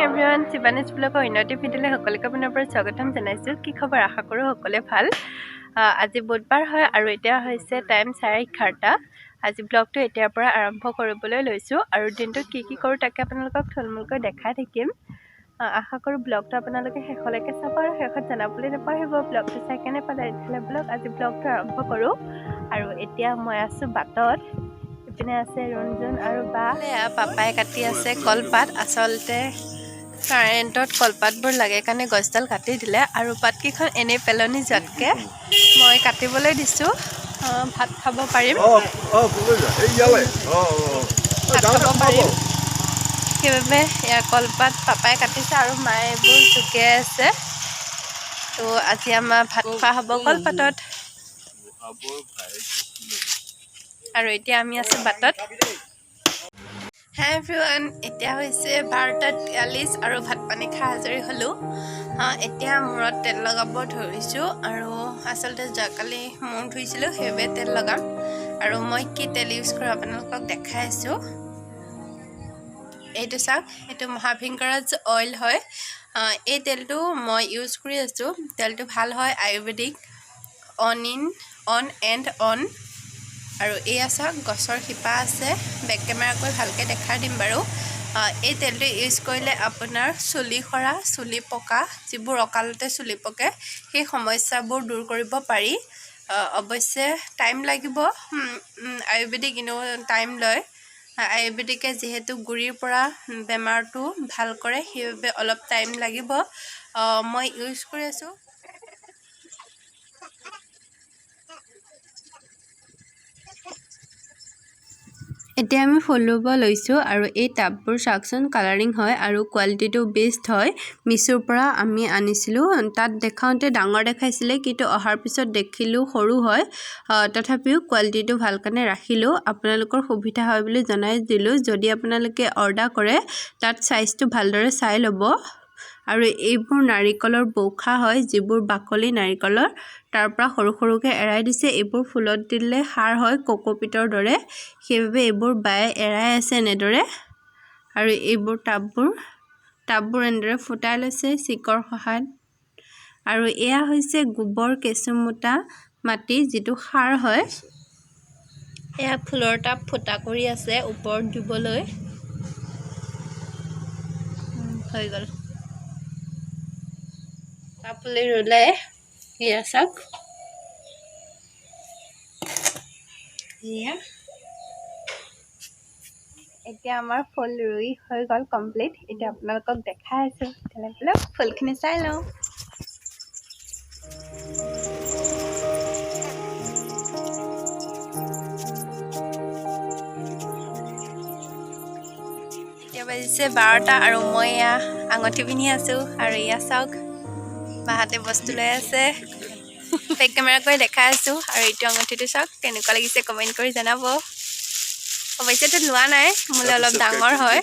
everyone, Shibani blogৰ উন্নতি ভিডিঅ'লৈ সকলোকে পুনৰ স্বাগতম জনাইছো। কি খবৰ আশা কৰো সকলোৱে ভাল। আজি বুধবাৰ হয় আৰু এতিয়া হৈছে টাইম 11:30। আজি ব্লগটো এতিয়াৰ পৰা আৰম্ভ কৰিবলৈ লৈছো আৰু দিনটোত কি কৰো তাকে আপোনালোকক থুলমূলকৈ দেখাই থাকিম। আশা কৰো ব্লগটো আপোনালোকে শেষলৈকে চাব আৰু শেষত জনাবলৈ নাপাহৰিব ব্লগটো চাই কেনে পালে। এতিয়া ব্লগ আজি ব্লগটো আৰম্ভ কৰো আৰু এতিয়া মই আছো বাটত। ইপিনে আছে ৰঞ্জন আৰু বা পাপাই কাটি আছে কলপাত। আচলতে কাৰেণ্টত কলপাতবোৰ লাগে কাৰণে গছডাল কাটি দিলে আৰু পাতকেইখন এনেই পেলনি যোৱাতকৈ মই কাটিবলৈ দিছোঁ। ভাত খাব পাৰিম, সেইবাবে এয়া কলপাত পাপাই কাটিছে আৰু মায়ে এইবোৰ জুকিয়াই আছে। তো আজি আমাৰ ভাত খোৱা হ'ব কলপাতত। আৰু এতিয়া আমি আছো বাটত। হাই এভৰিৱান, এতিয়া হৈছে 12:43 আৰু ভাত পানী খাই আজৰি হ'লোঁ। এতিয়া মূৰত তেল লগাব ধৰিছোঁ আৰু আচলতে যোৱাকালি মূৰ ধুইছিলোঁ, সেইবাবে তেল লগাম। আৰু মই কি তেল ইউজ কৰোঁ আপোনালোকক দেখাই আছোঁ। এইটো চাওক, এইটো মহাভিংকৰাজ অইল হয়। এই তেলটো মই ইউজ কৰি আছোঁ। তেলটো ভাল হয়, আয়ুৰ্বেদিক, অন এণ্ড অন। আৰু এয়া চাওক, গছৰ শিপা আছে। বেক কেমেৰাকৈ ভালকৈ দেখাই দিম বাৰু। এই তেলটো ইউজ কৰিলে আপোনাৰ চুলি সৰা, চুলি পকা, যিবোৰ অকালতে চুলি পকে, সেই সমস্যাবোৰ দূৰ কৰিব পাৰি। অৱশ্যে টাইম লাগিব, আয়ুৰ্বেদিক এনেও টাইম লয়। আয়ুৰ্বেদিকে যিহেতু গুৰিৰ পৰা বেমাৰটো ভাল কৰে, সেইবাবে অলপ টাইম লাগিব। মই ইউজ কৰি আছোঁ। এতিয়া আমি ফুল ৰুব লৈছোঁ আৰু এই টাববোৰ চাওকচোন, কালাৰিং হয় আৰু কোৱালিটিটো বেষ্ট হয়। মিছোৰ পৰা আমি আনিছিলোঁ। তাত দেখাওঁতে ডাঙৰ দেখাইছিলে, কিন্তু অহাৰ পিছত দেখিলোঁ সৰু হয়। তথাপিও কোৱালিটিটো ভাল কাৰণে ৰাখিলোঁ। আপোনালোকৰ সুবিধা হয় বুলি জনাই দিলোঁ। যদি আপোনালোকে অৰ্ডাৰ কৰে তাত চাইজটো ভালদৰে চাই ল'ব। আৰু এইবোৰ নাৰিকলৰ বৌখা হয়, যিবোৰ বাকলি নাৰিকলৰ, তাৰ পৰা সৰু সৰুকৈ এৰাই দিছে। এইবোৰ ফুলত দিলে সাৰ হয়, কোকোপিটৰ দৰে, সেইবাবে এইবোৰ বায়ে এৰাই আছে এনেদৰে। আৰু এইবোৰ টাববোৰ এনেদৰে ফুটাই লৈছে চিকৰ সহায়ত। আৰু এয়া হৈছে গোবৰ কেঁচুমুটা মাটি, যিটো সাৰ হয়। এয়া ফুলৰ টাব ফুটা কৰি আছে ওপৰত দিবলৈ। হৈ গ'ল। পুলি ৰুলে এয়া চাওক, এতিয়া আমাৰ ফুল ৰুই হৈ গ'ল কমপ্লিট। এতিয়া আপোনালোকক দেখাই আছোঁ, তেনেহ'লে ফুলখিনি চাই লওঁ। এতিয়া বাজিছে 12টা আৰু মই এয়া আঙুঠি পিন্ধি আছোঁ। আৰু এয়া চাওক, বাহাতে বস্তু লৈ আছে। বেক কেমেৰা কৰি দেখাই আছোঁ। আৰু এইটো আঙুঠিটো চাওক, কেনেকুৱা লাগিছে কমেণ্ট কৰি জনাব। অৱশ্যেটো লোৱা নাই, মোলৈ অলপ ডাঙৰ হয়।